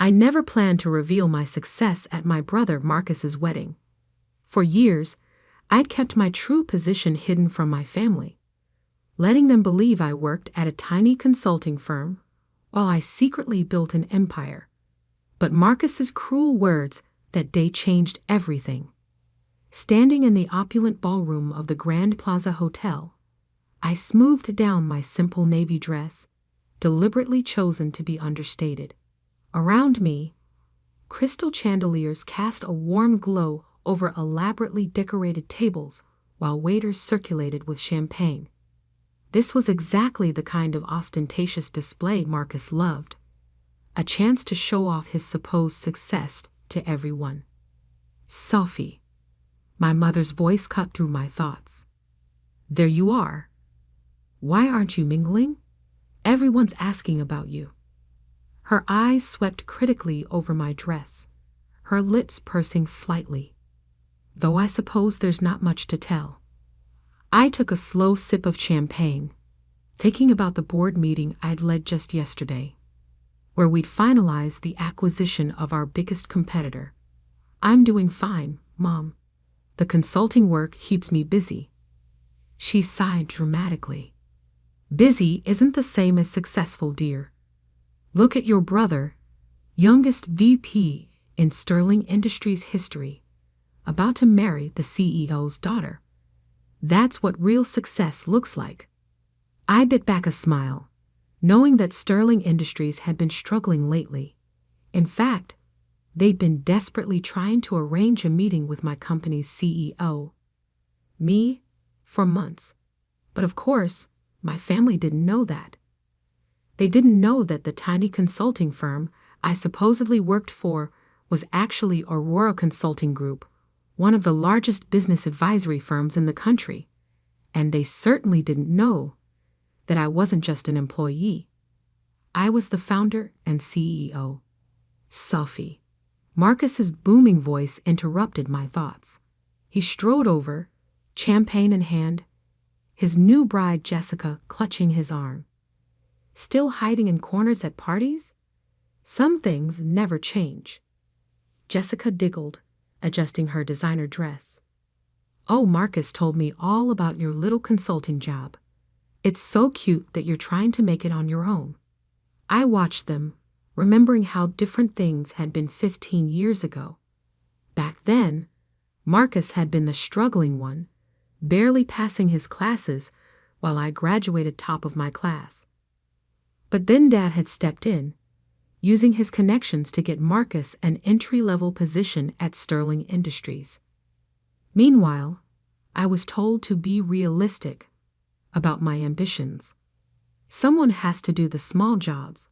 I never planned to reveal my success at my brother Marcus's wedding. For years, I'd kept my true position hidden from my family, letting them believe I worked at a tiny consulting firm while I secretly built an empire. But Marcus's cruel words that day changed everything. Standing in the opulent ballroom of the Grand Plaza Hotel, I smoothed down my simple navy dress, deliberately chosen to be understated. Around me, crystal chandeliers cast a warm glow over elaborately decorated tables while waiters circulated with champagne. This was exactly the kind of ostentatious display Marcus loved, a chance to show off his supposed success to everyone. Sophie, my mother's voice cut through my thoughts. There you are. Why aren't you mingling? Everyone's asking about you. Her eyes swept critically over my dress, her lips pursing slightly. Though I suppose there's not much to tell. I took a slow sip of champagne, thinking about the board meeting I'd led just yesterday, where we'd finalized the acquisition of our biggest competitor. I'm doing fine, Mom. The consulting work keeps me busy. She sighed dramatically. Busy isn't the same as successful, dear. Look at your brother, youngest VP in Sterling Industries history, about to marry the CEO's daughter. That's what real success looks like. I bit back a smile, knowing that Sterling Industries had been struggling lately. In fact, they'd been desperately trying to arrange a meeting with my company's CEO, me, for months. But of course, my family didn't know that. They didn't know that the tiny consulting firm I supposedly worked for was actually Aurora Consulting Group, one of the largest business advisory firms in the country. And they certainly didn't know that I wasn't just an employee. I was the founder and CEO. Sophie. Marcus's booming voice interrupted my thoughts. He strode over, champagne in hand, his new bride Jessica clutching his arm. Still hiding in corners at parties? Some things never change. Jessica giggled, adjusting her designer dress. Oh, Marcus told me all about your little consulting job. It's so cute that you're trying to make it on your own. I watched them, remembering how different things had been 15 years ago. Back then, Marcus had been the struggling one, barely passing his classes while I graduated top of my class. But then Dad had stepped in, using his connections to get Marcus an entry-level position at Sterling Industries. Meanwhile, I was told to be realistic about my ambitions. Someone has to do the small jobs,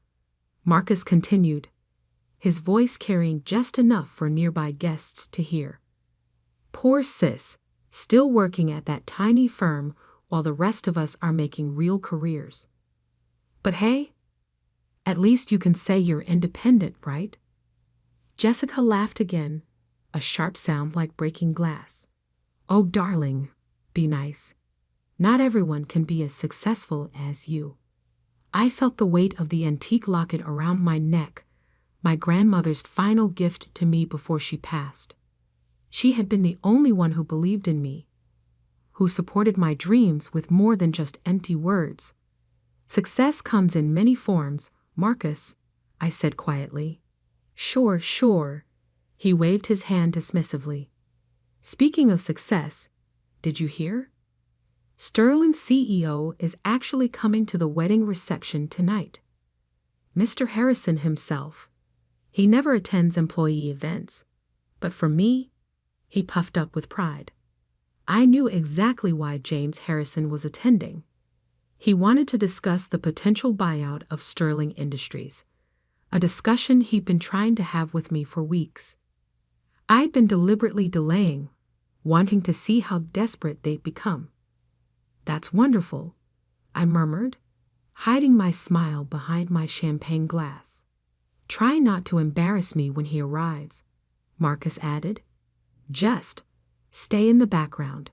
Marcus continued, his voice carrying just enough for nearby guests to hear. Poor sis, still working at that tiny firm while the rest of us are making real careers. But hey, at least you can say you're independent, right? Jessica laughed again, a sharp sound like breaking glass. Oh, darling, be nice. Not everyone can be as successful as you. I felt the weight of the antique locket around my neck, my grandmother's final gift to me before she passed. She had been the only one who believed in me, who supported my dreams with more than just empty words. Success comes in many forms, Marcus, I said quietly. Sure, sure. He waved his hand dismissively. Speaking of success, did you hear? Sterling's CEO is actually coming to the wedding reception tonight. Mr. Harrison himself. He never attends employee events, but for me, he puffed up with pride. I knew exactly why James Harrison was attending. He wanted to discuss the potential buyout of Sterling Industries, a discussion he'd been trying to have with me for weeks. I'd been deliberately delaying, wanting to see how desperate they'd become. That's wonderful, I murmured, hiding my smile behind my champagne glass. Try not to embarrass me when he arrives, Marcus added. Just stay in the background.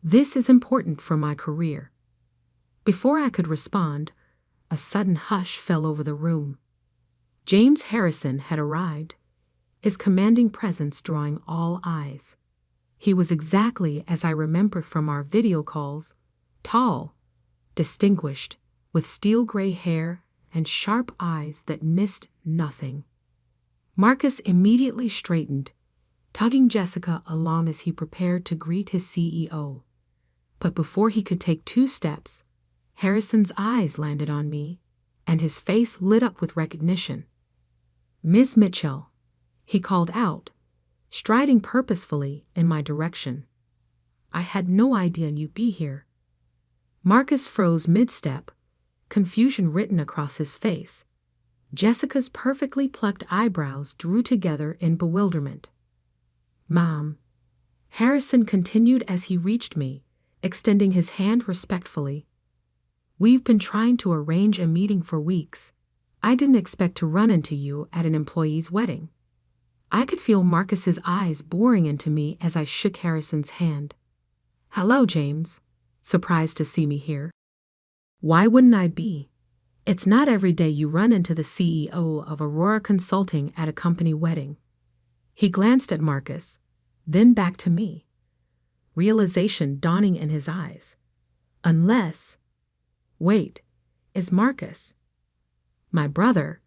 This is important for my career. Before I could respond, a sudden hush fell over the room. James Harrison had arrived, his commanding presence drawing all eyes. He was exactly as I remembered from our video calls, tall, distinguished, with steel-gray hair and sharp eyes that missed nothing. Marcus immediately straightened, tugging Jessica along as he prepared to greet his CEO. But before he could take 2 steps, Harrison's eyes landed on me, and his face lit up with recognition. "Ms. Mitchell," he called out, striding purposefully in my direction. "I had no idea you'd be here." Marcus froze mid-step, confusion written across his face. Jessica's perfectly plucked eyebrows drew together in bewilderment. "Mom," Harrison continued as he reached me, extending his hand respectfully. "We've been trying to arrange a meeting for weeks. I didn't expect to run into you at an employee's wedding." I could feel Marcus's eyes boring into me as I shook Harrison's hand. "Hello, James. Surprised to see me here?" "Why wouldn't I be? It's not every day you run into the CEO of Aurora Consulting at a company wedding." He glanced at Marcus, then back to me, realization dawning in his eyes. Unless... Wait, is Marcus my brother?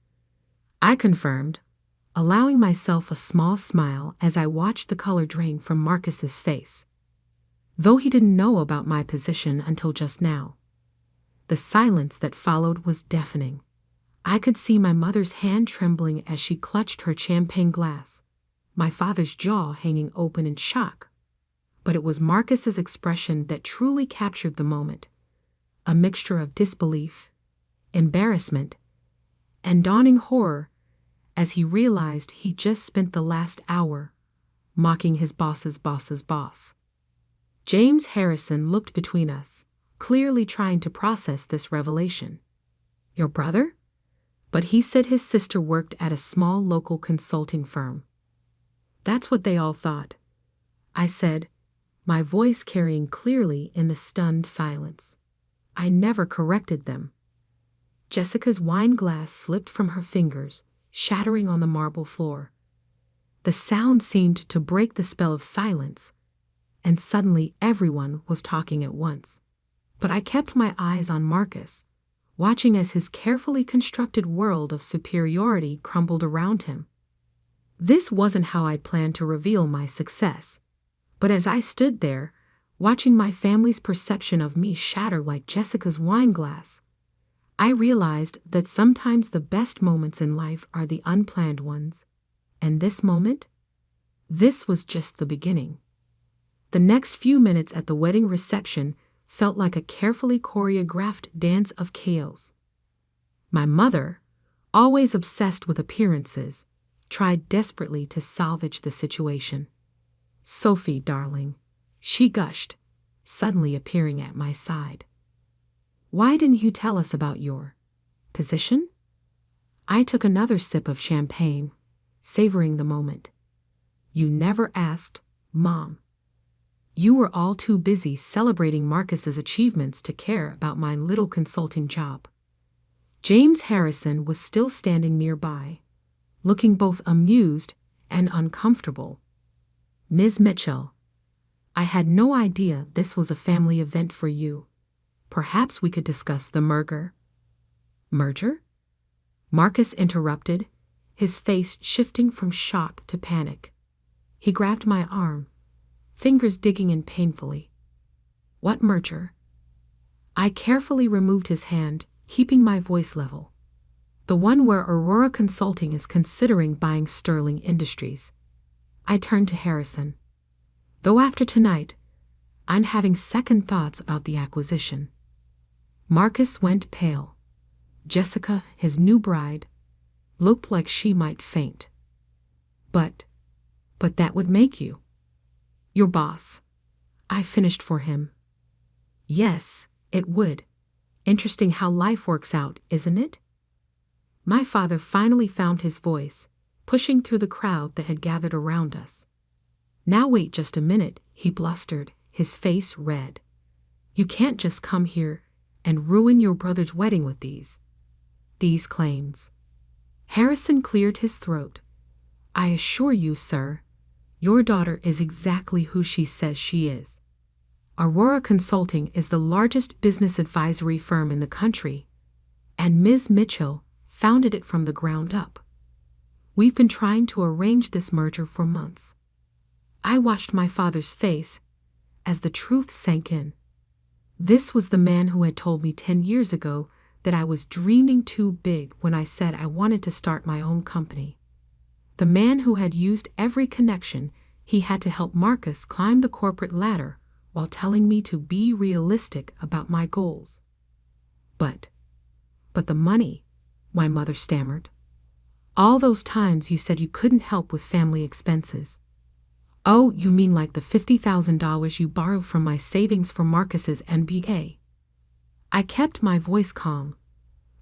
I confirmed, allowing myself a small smile as I watched the color drain from Marcus's face. Though he didn't know about my position until just now. The silence that followed was deafening. I could see my mother's hand trembling as she clutched her champagne glass, my father's jaw hanging open in shock. But it was Marcus's expression that truly captured the moment, a mixture of disbelief, embarrassment, and dawning horror as he realized he'd just spent the last hour mocking his boss's boss's boss. James Harrison looked between us, clearly trying to process this revelation. "Your brother?" But he said his sister worked at a small local consulting firm. "That's what they all thought," I said, my voice carrying clearly in the stunned silence. I never corrected them. Jessica's wine glass slipped from her fingers, shattering on the marble floor. The sound seemed to break the spell of silence, and suddenly everyone was talking at once. But I kept my eyes on Marcus, watching as his carefully constructed world of superiority crumbled around him. This wasn't how I'd planned to reveal my success, but as I stood there, watching my family's perception of me shatter like Jessica's wine glass, I realized that sometimes the best moments in life are the unplanned ones, and this moment? This was just the beginning. The next few minutes at the wedding reception felt like a carefully choreographed dance of chaos. My mother, always obsessed with appearances, tried desperately to salvage the situation. "Sophie, darling," she gushed, suddenly appearing at my side. "Why didn't you tell us about your position?" I took another sip of champagne, savoring the moment. "You never asked, Mom. You were all too busy celebrating Marcus's achievements to care about my little consulting job." James Harrison was still standing nearby, looking both amused and uncomfortable. "Ms. Mitchell, I had no idea this was a family event for you. Perhaps we could discuss the merger." "Merger?" Marcus interrupted, his face shifting from shock to panic. He grabbed my arm, fingers digging in painfully. "What merger?" I carefully removed his hand, keeping my voice level. "The one where Aurora Consulting is considering buying Sterling Industries." I turned to Harrison. "Though after tonight, I'm having second thoughts about the acquisition." Marcus went pale. Jessica, his new bride, looked like she might faint. But that would make you your boss," I finished for him. "Yes, it would. Interesting how life works out, isn't it?" My father finally found his voice, pushing through the crowd that had gathered around us. "Now wait just a minute," he blustered, his face red. "You can't just come here and ruin your brother's wedding with these claims." Harrison cleared his throat. I assure you, sir, your daughter is exactly who she says she is. Aurora Consulting is the largest business advisory firm in the country, and Ms. Mitchell founded it from the ground up. We've been trying to arrange this merger for months. I watched my father's face as the truth sank in. This was the man who had told me 10 years ago that I was dreaming too big when I said I wanted to start my own company. The man who had used every connection he had to help Marcus climb the corporate ladder while telling me to be realistic about my goals. But the money, my mother stammered. All those times you said you couldn't help with family expenses. Oh, you mean like the $50,000 you borrowed from my savings for Marcus's MBA? I kept my voice calm,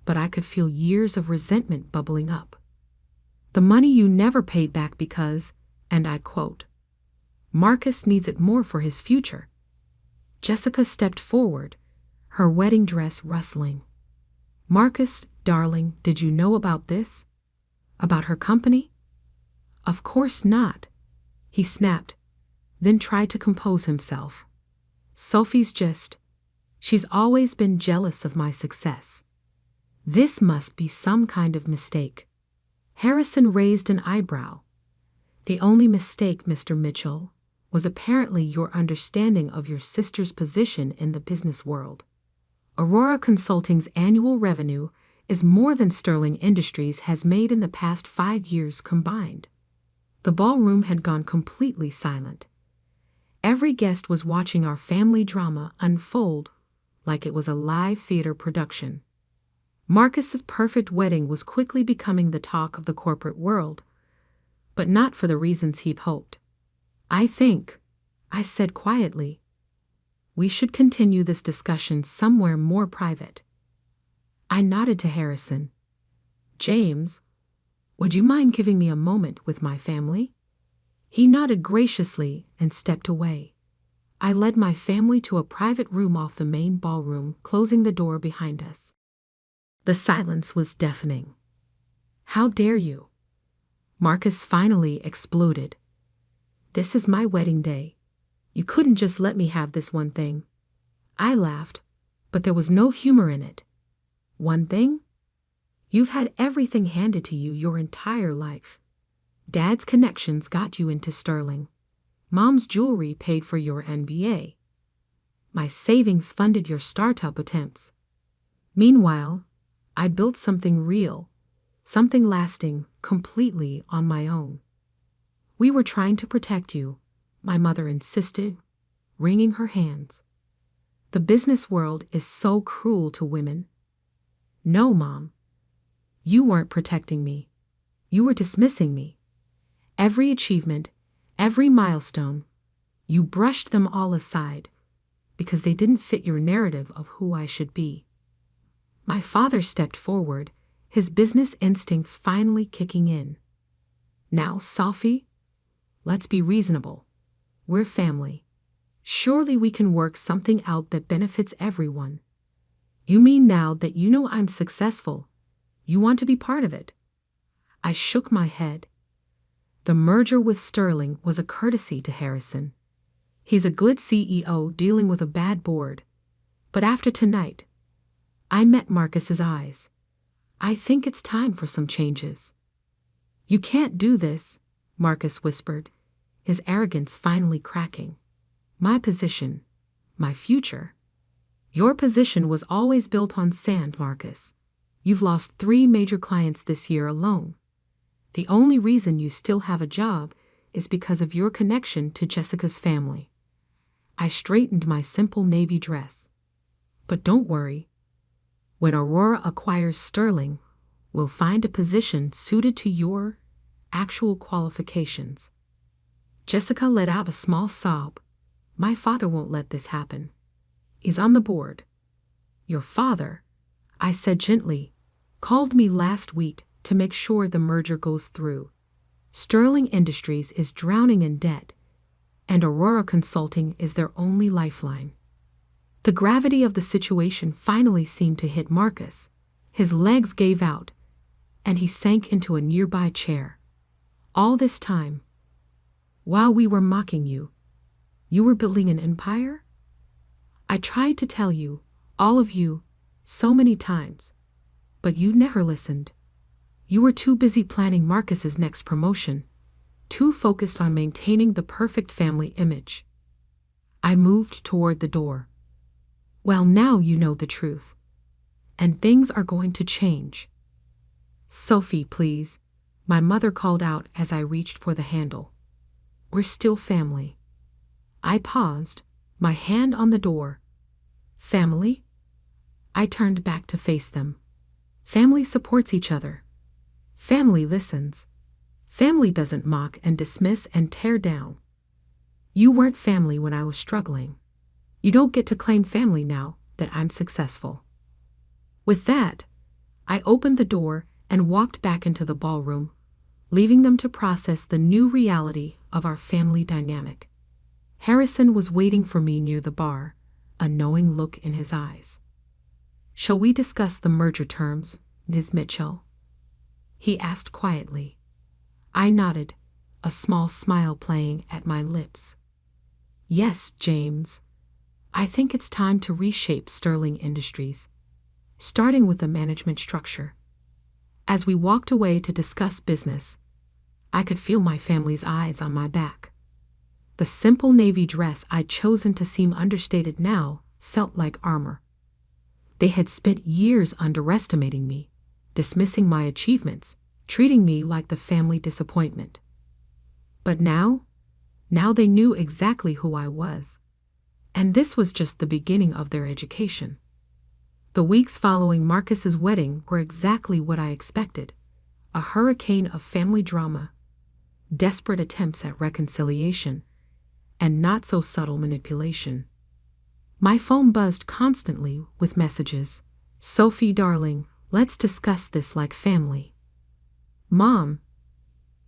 but I could feel years of resentment bubbling up. The money you never paid back because, and I quote, Marcus needs it more for his future. Jessica stepped forward, her wedding dress rustling. Marcus, darling, did you know about this? About her company? Of course not, he snapped, then tried to compose himself. Sophie's she's always been jealous of my success. This must be some kind of mistake. Harrison raised an eyebrow. The only mistake, Mr. Mitchell, was apparently your understanding of your sister's position in the business world. Aurora Consulting's annual revenue is more than Sterling Industries has made in the past 5 years combined. The ballroom had gone completely silent. Every guest was watching our family drama unfold like it was a live theater production. Marcus's perfect wedding was quickly becoming the talk of the corporate world, but not for the reasons he'd hoped. I think, I said quietly, we should continue this discussion somewhere more private. I nodded to Harrison. James, would you mind giving me a moment with my family? He nodded graciously and stepped away. I led my family to a private room off the main ballroom, closing the door behind us. The silence was deafening. How dare you? Marcus finally exploded. This is my wedding day. You couldn't just let me have this one thing. I laughed, but there was no humor in it. One thing? You've had everything handed to you your entire life. Dad's connections got you into Sterling. Mom's jewelry paid for your MBA. My savings funded your startup attempts. Meanwhile, I built something real, something lasting, completely on my own. We were trying to protect you, my mother insisted, wringing her hands. The business world is so cruel to women. No, Mom. You weren't protecting me. You were dismissing me. Every achievement, every milestone, you brushed them all aside because they didn't fit your narrative of who I should be. My father stepped forward, his business instincts finally kicking in. Now, Sophie, let's be reasonable. We're family. Surely we can work something out that benefits everyone. You mean now that you know I'm successful, you want to be part of it? I shook my head. The merger with Sterling was a courtesy to Harrison. He's a good CEO dealing with a bad board. But after tonight, I met Marcus's eyes. I think it's time for some changes. You can't do this, Marcus whispered, his arrogance finally cracking. My position, my future. Your position was always built on sand, Marcus. You've lost 3 major clients this year alone. The only reason you still have a job is because of your connection to Jessica's family. I straightened my simple navy dress. But don't worry. When Aurora acquires Sterling, we'll find a position suited to your actual qualifications. Jessica let out a small sob. My father won't let this happen. He's on the board. Your father, I said gently, called me last week to make sure the merger goes through. Sterling Industries is drowning in debt, and Aurora Consulting is their only lifeline. The gravity of the situation finally seemed to hit Marcus. His legs gave out, and he sank into a nearby chair. All this time, while we were mocking you, you were building an empire? I tried to tell you, all of you, so many times, but you never listened. You were too busy planning Marcus's next promotion, too focused on maintaining the perfect family image. I moved toward the door. Well, now you know the truth. And things are going to change. Sophie, please, my mother called out as I reached for the handle. We're still family. I paused, my hand on the door. Family? I turned back to face them. Family supports each other. Family listens. Family doesn't mock and dismiss and tear down. You weren't family when I was struggling. You don't get to claim family now that I'm successful. With that, I opened the door and walked back into the ballroom, leaving them to process the new reality of our family dynamic. Harrison was waiting for me near the bar, a knowing look in his eyes. Shall we discuss the merger terms, Ms. Mitchell? He asked quietly. I nodded, a small smile playing at my lips. Yes, James. I think it's time to reshape Sterling Industries, starting with the management structure. As we walked away to discuss business, I could feel my family's eyes on my back. The simple navy dress I'd chosen to seem understated now felt like armor. They had spent years underestimating me, dismissing my achievements, treating me like the family disappointment. But now they knew exactly who I was. And this was just the beginning of their education. The weeks following Marcus's wedding were exactly what I expected, a hurricane of family drama, desperate attempts at reconciliation, and not-so-subtle manipulation. My phone buzzed constantly with messages. Sophie, darling, let's discuss this like family. Mom,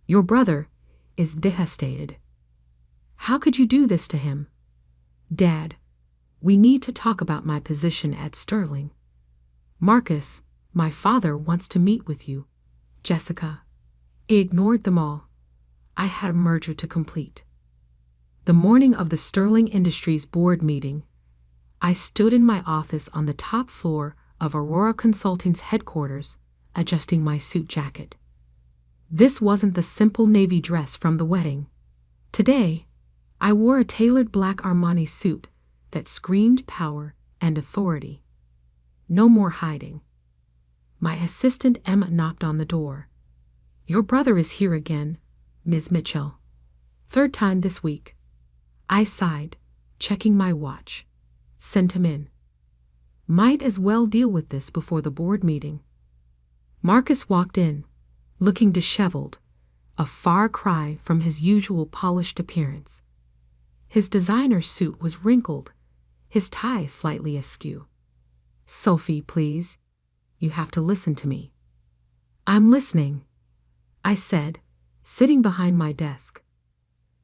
your brother is devastated. How could you do this to him? Dad, we need to talk about my position at Sterling. Marcus, my father wants to meet with you. Jessica. I ignored them all. I had a merger to complete. The morning of the Sterling Industries board meeting, I stood in my office on the top floor of Aurora Consulting's headquarters, adjusting my suit jacket. This wasn't the simple navy dress from the wedding. Today, I wore a tailored black Armani suit that screamed power and authority. No more hiding. My assistant Emma knocked on the door. Your brother is here again, Ms. Mitchell. Third time this week. I sighed, checking my watch. Send him in. Might as well deal with this before the board meeting. Marcus walked in, looking disheveled, a far cry from his usual polished appearance. His designer suit was wrinkled, his tie slightly askew. Sophie, please. You have to listen to me. I'm listening, I said, sitting behind my desk.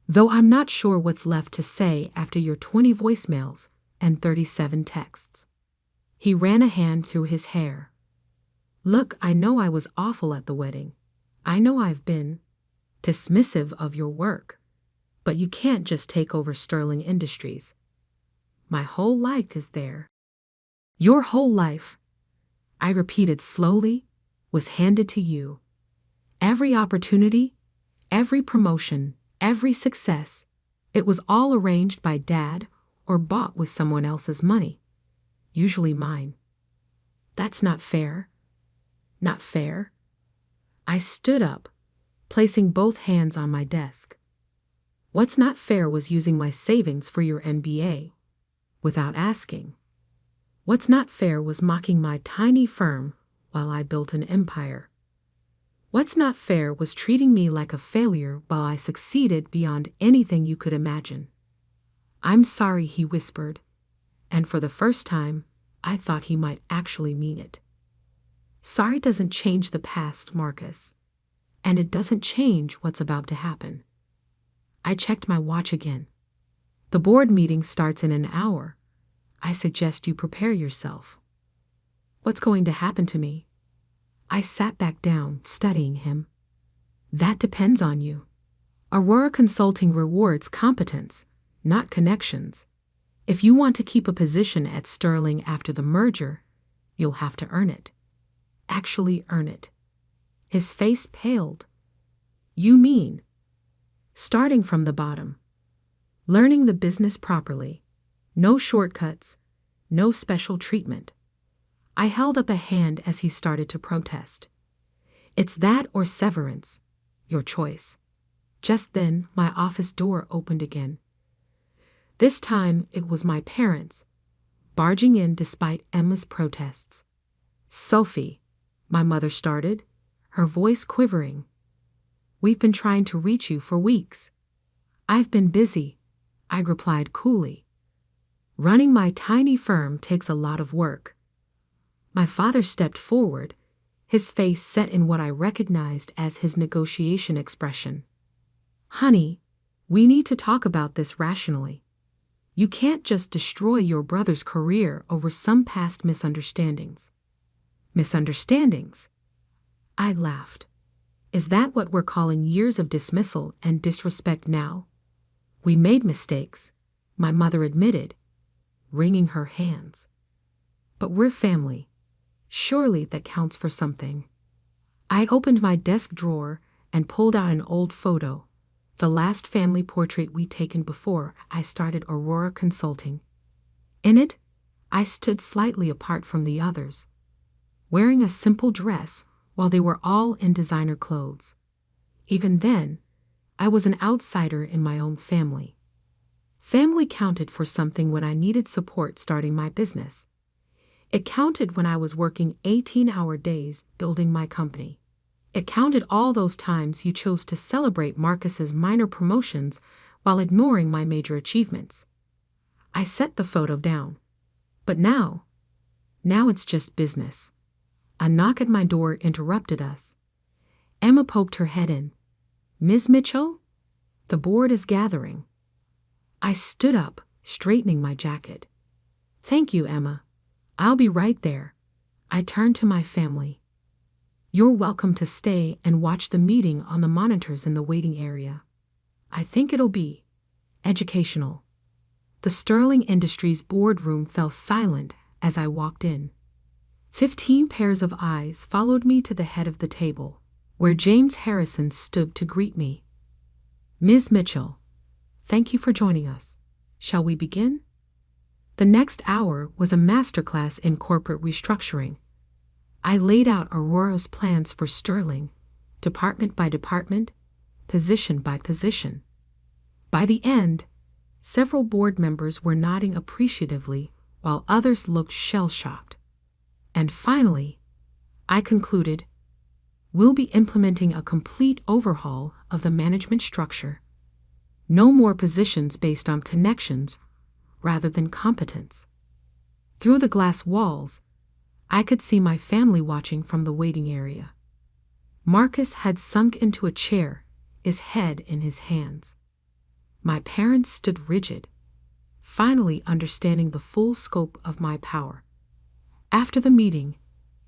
Though I'm not sure what's left to say after your 20 voicemails and 37 texts. He ran a hand through his hair. Look, I know I was awful at the wedding. I know I've been dismissive of your work. But you can't just take over Sterling Industries. My whole life is there. Your whole life, I repeated slowly, was handed to you. Every opportunity, every promotion, every success, it was all arranged by Dad or bought with someone else's money, usually mine. That's not fair. Not fair. I stood up, placing both hands on my desk. What's not fair was using my savings for your MBA, without asking. What's not fair was mocking my tiny firm while I built an empire. What's not fair was treating me like a failure while I succeeded beyond anything you could imagine. I'm sorry, he whispered, and for the first time, I thought he might actually mean it. Sorry doesn't change the past, Marcus, and it doesn't change what's about to happen. I checked my watch again. The board meeting starts in an hour. I suggest you prepare yourself. What's going to happen to me? I sat back down, studying him. That depends on you. Aurora Consulting rewards competence, not connections. If you want to keep a position at Sterling after the merger, you'll have to earn it. Actually earn it. His face paled. You mean? Starting from the bottom. Learning the business properly. No shortcuts. No special treatment. I held up a hand as he started to protest. It's that or severance. Your choice. Just then, my office door opened again. This time, it was my parents, barging in despite Emma's protests. Sophie, my mother started, her voice quivering. We've been trying to reach you for weeks. I've been busy, I replied coolly. Running my tiny firm takes a lot of work. My father stepped forward, his face set in what I recognized as his negotiation expression. Honey, we need to talk about this rationally. You can't just destroy your brother's career over some past misunderstandings. Misunderstandings? I laughed. Is that what we're calling years of dismissal and disrespect now? We made mistakes, my mother admitted, wringing her hands. But we're family. Surely that counts for something. I opened my desk drawer and pulled out an old photo, the last family portrait we'd taken before I started Aurora Consulting. In it, I stood slightly apart from the others, wearing a simple dress while they were all in designer clothes. Even then, I was an outsider in my own family. Family counted for something when I needed support starting my business. It counted when I was working 18-hour days building my company. It counted all those times you chose to celebrate Marcus's minor promotions while ignoring my major achievements. I set the photo down. But now it's just business. A knock at my door interrupted us. Emma poked her head in. Ms. Mitchell? The board is gathering. I stood up, straightening my jacket. Thank you, Emma. I'll be right there. I turned to my family. You're welcome to stay and watch the meeting on the monitors in the waiting area. I think it'll be educational. The Sterling Industries boardroom fell silent as I walked in. 15 pairs of eyes followed me to the head of the table, where James Harrison stood to greet me. Ms. Mitchell, thank you for joining us. Shall we begin? The next hour was a masterclass in corporate restructuring. I laid out Aurora's plans for Sterling, department by department, position by position. By the end, several board members were nodding appreciatively while others looked shell-shocked. And finally, I concluded, we'll be implementing a complete overhaul of the management structure. No more positions based on connections rather than competence. Through the glass walls, I could see my family watching from the waiting area. Marcus had sunk into a chair, his head in his hands. My parents stood rigid, finally understanding the full scope of my power. After the meeting,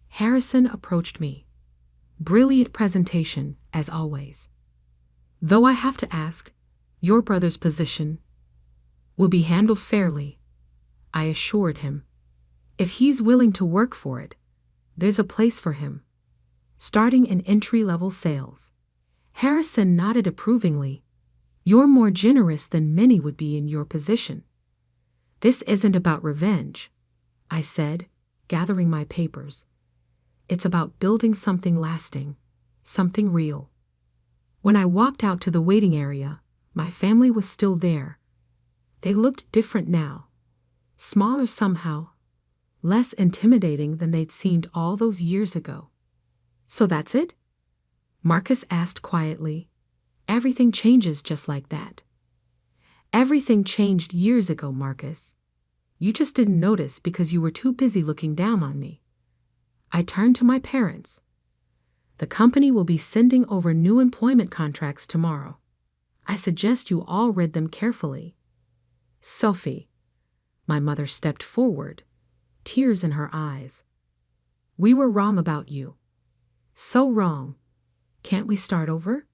Harrison approached me. Brilliant presentation, as always. Though I have to ask, your brother's position will be handled fairly, I assured him. If he's willing to work for it, there's a place for him, starting in entry-level sales. Harrison nodded approvingly. You're more generous than many would be in your position. This isn't about revenge, I said, gathering my papers. It's about building something lasting, something real. When I walked out to the waiting area, my family was still there. They looked different now, smaller somehow, less intimidating than they'd seemed all those years ago. So that's it? Marcus asked quietly. Everything changes just like that. Everything changed years ago, Marcus. You just didn't notice because you were too busy looking down on me. I turned to my parents. The company will be sending over new employment contracts tomorrow. I suggest you all read them carefully. Sophie, my mother stepped forward, tears in her eyes. We were wrong about you. So wrong. Can't we start over?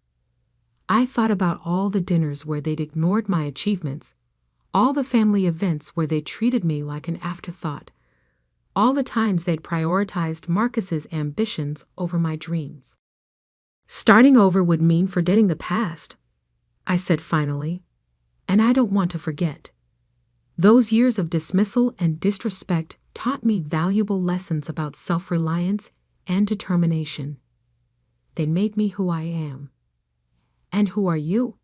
I thought about all the dinners where they'd ignored my achievements, all the family events where they treated me like an afterthought, all the times they'd prioritized Marcus's ambitions over my dreams. Starting over would mean forgetting the past, I said finally, and I don't want to forget. Those years of dismissal and disrespect taught me valuable lessons about self-reliance and determination. They made me who I am. And who are you?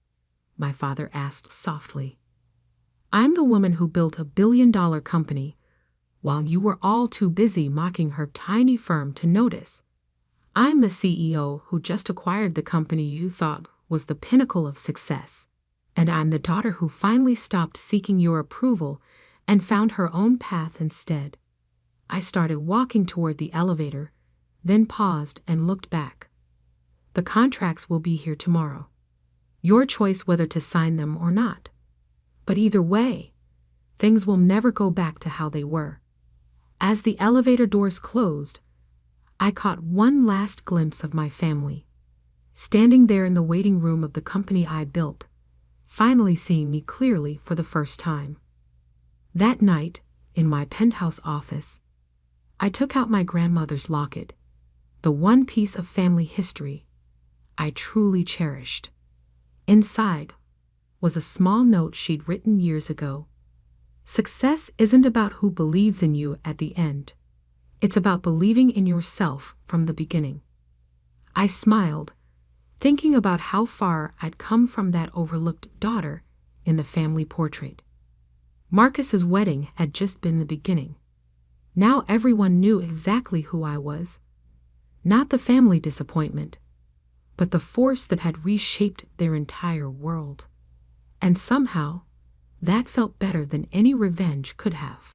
My father asked softly. I'm the woman who built a billion-dollar company while you were all too busy mocking her tiny firm to notice. I'm the CEO who just acquired the company you thought was the pinnacle of success. And I'm the daughter who finally stopped seeking your approval and found her own path instead. I started walking toward the elevator, then paused and looked back. The contracts will be here tomorrow. Your choice whether to sign them or not. But either way, things will never go back to how they were. As the elevator doors closed, I caught one last glimpse of my family, standing there in the waiting room of the company I built, finally seeing me clearly for the first time. That night, in my penthouse office, I took out my grandmother's locket, the one piece of family history I truly cherished. Inside was a small note she'd written years ago. Success isn't about who believes in you at the end. It's about believing in yourself from the beginning. I smiled, thinking about how far I'd come from that overlooked daughter in the family portrait. Marcus's wedding had just been the beginning. Now everyone knew exactly who I was. Not the family disappointment, but the force that had reshaped their entire world. And somehow, that felt better than any revenge could have.